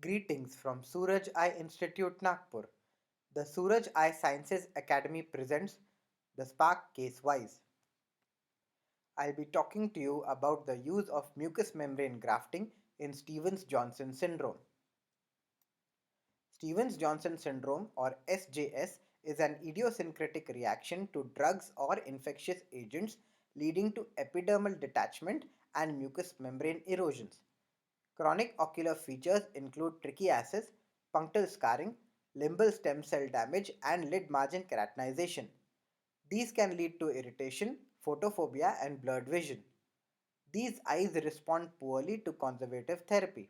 Greetings from Suraj Eye Institute, Nagpur. The Suraj Eye Sciences Academy presents the Spark Case Wise. I'll be talking to you about the use of mucous membrane grafting in Stevens Johnson syndrome. Stevens Johnson syndrome, or SJS, is an idiosyncratic reaction to drugs or infectious agents leading to epidermal detachment and mucous membrane erosions. Chronic ocular features include trichiasis, punctal scarring, limbal stem cell damage, and lid margin keratinization. These can lead to irritation, photophobia, and blurred vision. These eyes respond poorly to conservative therapy.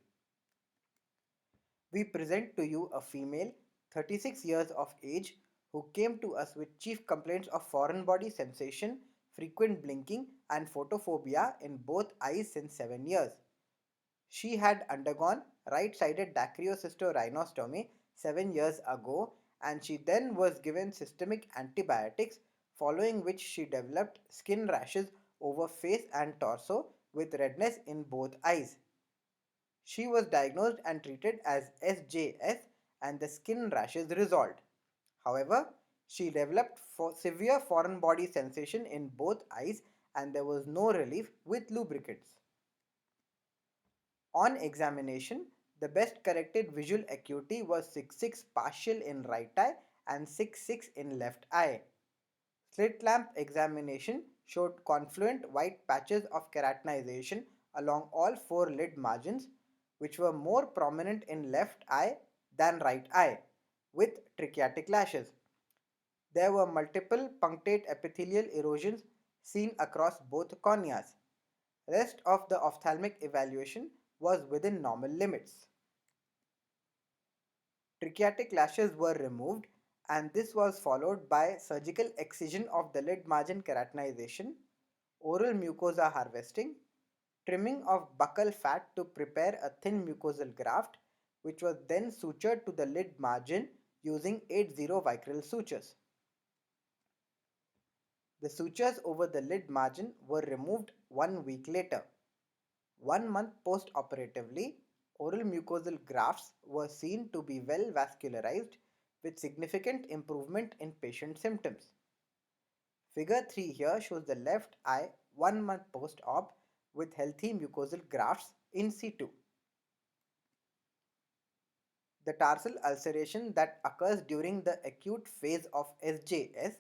We present to you a female, 36 years of age, who came to us with chief complaints of foreign body sensation, frequent blinking, and photophobia in both eyes since 7 years. She had undergone right-sided dacryocysto 7 years ago, and she then was given systemic antibiotics, following which she developed skin rashes over face and torso with redness in both eyes. She was diagnosed and treated as SJS, and the skin rashes resolved. However, she developed severe foreign body sensation in both eyes, and there was no relief with lubricants. On examination, the best corrected visual acuity was 6.6 partial in right eye and 6.6 in left eye. Slit lamp examination showed confluent white patches of keratinization along all four lid margins, which were more prominent in left eye than right eye, with trichiatic lashes. There were multiple punctate epithelial erosions seen across both corneas. Rest of the ophthalmic evaluation was within normal limits. Trichiatic lashes were removed, and this was followed by surgical excision of the lid margin keratinization, oral mucosa harvesting, trimming of buccal fat to prepare a thin mucosal graft, which was then sutured to the lid margin using 8-0 vicryl sutures. The sutures over the lid margin were removed 1 week later. 1 month post-operatively, oral mucosal grafts were seen to be well vascularized with significant improvement in patient symptoms. Figure 3 here shows the left eye 1 month post-op with healthy mucosal grafts in situ. The tarsal ulceration that occurs during the acute phase of SJS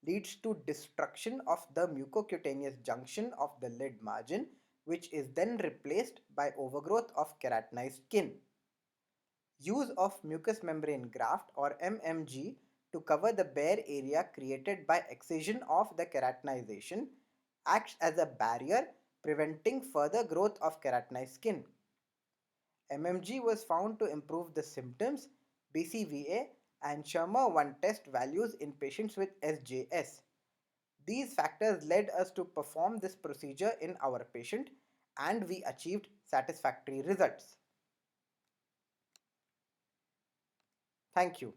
leads to destruction of the mucocutaneous junction of the lid margin, which is then replaced by overgrowth of keratinized skin. Use of mucous membrane graft, or MMG, to cover the bare area created by excision of the keratinization acts as a barrier, preventing further growth of keratinized skin. MMG was found to improve the symptoms, BCVA, and Schirmer 1 test values in patients with SJS. These factors led us to perform this procedure in our patient, and we achieved satisfactory results. Thank you.